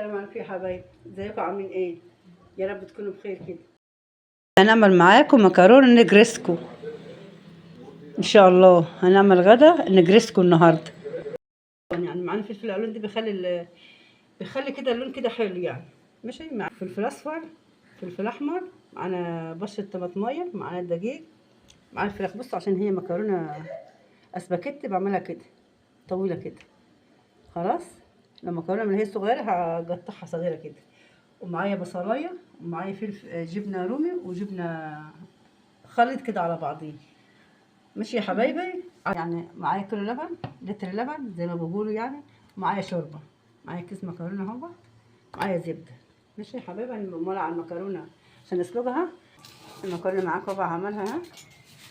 السلام عليكم يا حبايبي، ازيكم عاملين ايه؟ يا رب تكونوا بخير كده. هنعمل معاكم مكرونه نجريسكو ان شاء الله. هنعمل غدا نجريسكو النهارده. يعني معانا فلفل الالوان دي بيخلي كده اللون كده حلو يعني. ماشي، مع فلفل اصفر، فلفل احمر، معانا بشره طماطمايه، معانا الدقيق، معانا الفراخ. بصوا عشان هي مكرونه اسباجيتي بعملها كده طويله كده. خلاص، لما مكرونه من هي صغيره هقطعها صغيره كده. ومعايا بصلايه، ومعايا فلفل جبنه رومي، وجبنه خليط كده على بعضيه. ماشي يا حبايبي. يعني معايا كيلو لبن، لتر لبن زي ما بيقولوا يعني. معايا شوربه، معايا كيس مكرونه اهو، معايا زبده. ماشي يا حبايبي، انا مولعه على المكرونه عشان اسلقها. المكرونه معاكم بقى هعملها ها.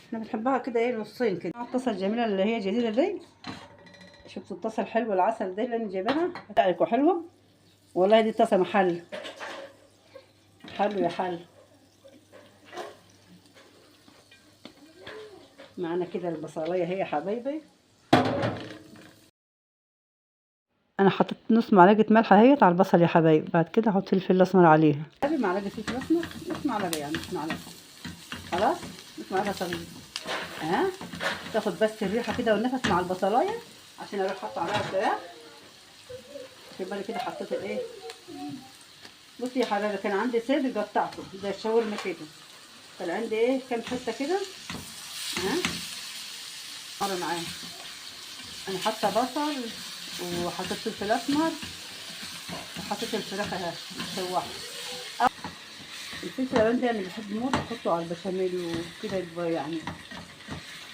احنا بنحبها كده ايه، نصين كده. الطاسه الجميله اللي هي جديده دي، شفتوا الطاسه الحلوه العسل دي اللي انا جايباها بتاعتكم حلوه والله. دي طاسه محل حلو يا حل. معانا كده البصلايه هي يا حبايبي. انا حطيت نص معلقه ملح اهيت على البصل يا حبايبي. بعد كده احط الفلفل الاسمر عليها. معلقه فلفل اسمر، نص معلقه يعني، مش معلقه. خلاص، نص معلقه صغيره. تاخد بس الريحه كده والنفس مع البصلايه عشان اروح حاطه عليها الفراخ. يبقى كده حطيت الايه. بصي يا حبايبي، كان عندي صدر قطعته زي الشاورما كده. كان عندي ايه كام حته كده. مر معايا. انا حاطه بصل، وحطيت فلفل اسمر، وحطيت الفراخ اهي متشوحه. الفلفل الالوان ده انا بحب موت احطه على البشاميل وكده، يبقى يعني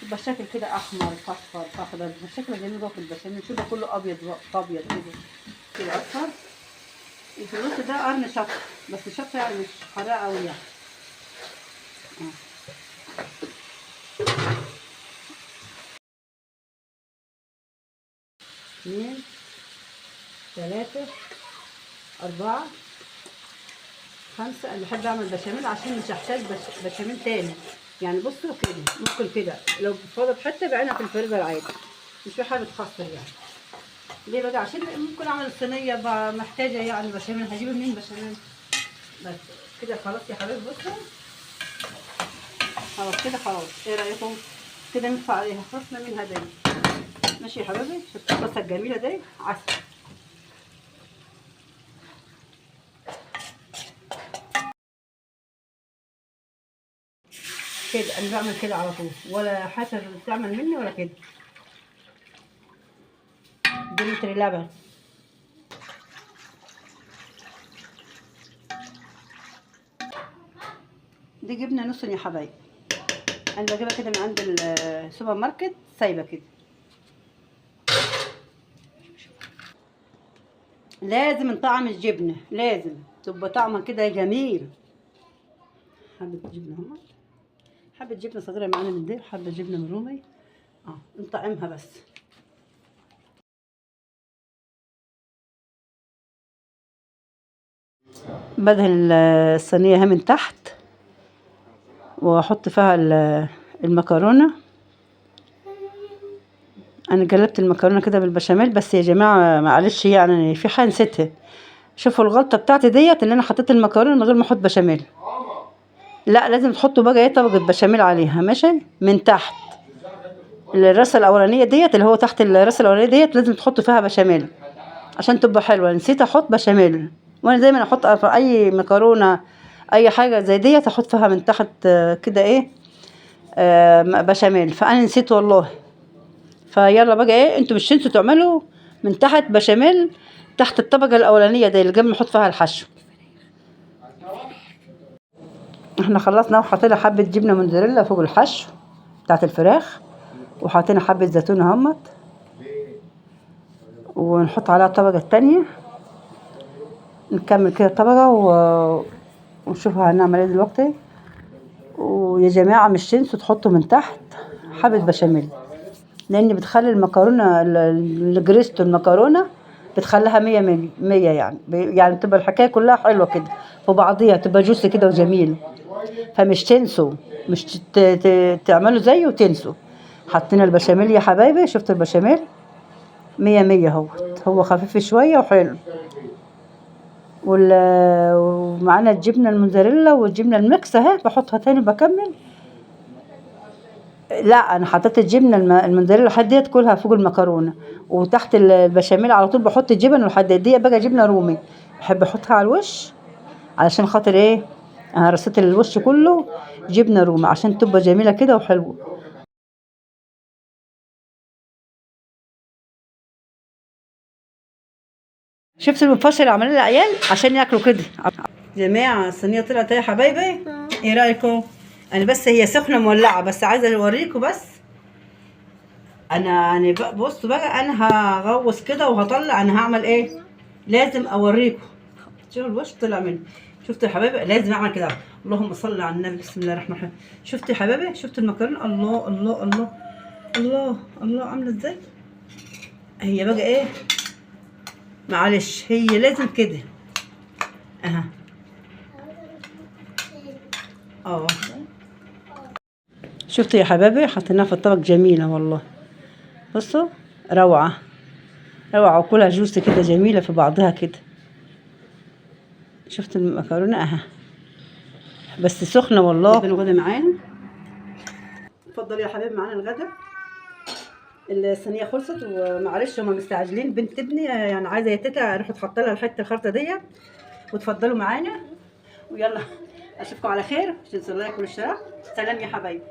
يبقى الشكل كده احمر اصفر اخضر، يبقى الشكل جميل جوه في البشاميل. شوفوا كله ابيض ابيض كده اصفر. في النص ده قرن شطه، بس الشطه يعني مش حراقه قوي يعني. اتنين، تلاتة، أربعة، خمسة. أنا بحب أعمل بشاميل عشان مش هحتاج بشاميل تاني يعني. بصوا كده، ممكن كده لو فاضت حتة بعينها في الفريزر عادي، مش في حاجة تخسر يعني. ليه بقى؟ عشان ممكن أعمل صينية بقى محتاجة يعني بشاميل، هجيب منين بشاميل؟ بس كده خلاص يا حبايبي. بصوا خلاص كده، خلاص. إيه رأيكم؟ كده ندفع عليها، خلصنا منها دي. ماشي يا حبايبي، شفتوا الطاسة الجميلة دي عسل. كده انا بعمل كده على طول، ولا حسب تعمل مني ولا كده. دي لتر لبن. دي جبنه نص يا حبايبي، انا بجيبها كده من عند السوبر ماركت سايبه كده. لازم نطعم الجبنه، لازم تبقى طعمها كده جميل. حبه جبنه اهو، حبه جبنه صغيره معانا من دي، وحبه جبنه من رومي. نطعمها بس. بدهن الصينيه من تحت، واحط فيها المكرونه. انا قلبت المكرونه كده بالبشاميل. بس يا جماعه معلش يعني في حاجه نسيتها. شوفوا الغلطه بتاعتي ديت، ان انا حطيت المكرونه من غير ما احط بشاميل. لا، لازم تحطوا بقى ايه طبقه بشاميل عليها. ماشي، من تحت الراسه الاولانيه ديت، اللي هو تحت الراسه الاولانيه ديت لازم تحطوا فيها بشاميل عشان تبقى حلوه. نسيت احط بشاميل، وانا دايما احط في اي مكرونه اي حاجه زي ديت احط فيها من تحت كده ايه بشاميل. فانا نسيت والله. فيلا بقى ايه، انتوا مش تنسوا تعملوا من تحت بشاميل تحت الطبقه الاولانيه دي اللي قبل ما نحط فيها الحشو. احنا خلصنا وحطينا حبه جبنه موتزاريلا فوق الحشو بتاعت الفراخ، وحطينا حبه زيتون اهمت، ونحط عليها الطبقه التانية. نكمل كده الطبقه ونشوف هنعمل ايه دلوقتي. ويا جماعه مش تنسوا تحطوا من تحت حبه بشاميل، لان بتخلي المكرونه الجريستو المكرونه بتخليها مية مية يعني. يعني تبقى الحكايه كلها حلوه كده في بعضيها، تبقى جوسي كده وجميله. فمش تنسوا، مش تعملوا زيه وتنسوا. حطينا البشاميل يا حبايبي، شفتوا البشاميل مية مية. هو خفيف شويه وحلو. ومعانا الجبنه الموزاريلا والجبنه الميكس اهي، بحطها تاني بكمل. لا انا حطيت الجبنه الموزاريلا لحد ديت كلها فوق المكرونه، وتحت البشاميل على طول بحط الجبن لحد دي بقى جبنه رومي، بحب احطها على الوش علشان خاطر ايه، انا رصيت الوش كله جبنه رومي عشان تبقى جميله كده وحلوه. شفت المنفصل اللي عملوه للعيال عشان ياكلوا كده. جماعه الصينيه طلعت ايه يا حبايبي؟ ايه رايكم؟ انا بس هي سخنه مولعه، بس عايزه اوريكم بس. انا بصوا بقى، انا هغوص كده وهطلع، انا هعمل ايه، لازم اوريكم. شوفوا الوش طلع مني، شفتوا يا حبايبي؟ لازم اعمل كده. اللهم صل على النبي، بسم الله الرحمن الرحيم. شفتوا يا حبايبي؟ شفتوا المكرونه؟ الله الله الله الله الله، عامله ازاي؟ هي بقى ايه، معلش هي لازم كده اها. اه شفتوا يا حبايبي؟ حطيناها في الطبق، جميله والله. بصوا، روعه روعه، وكلها جوسي كده جميله في بعضها كده. شفت المكرونه اها، بس سخنه والله. الغدا معانا، اتفضلوا يا حبايبي معانا الغدا. الصينيه خلصت، ومعلش هما مستعجلين، بنت ابني يعني عايزه يا تيتا اروح تحط لها الحته الخرطه ديت. وتفضلوا معانا، ويلا اشوفكم على خير، مش تنسوا اللايك والاشتراك. سلام يا حبايبي.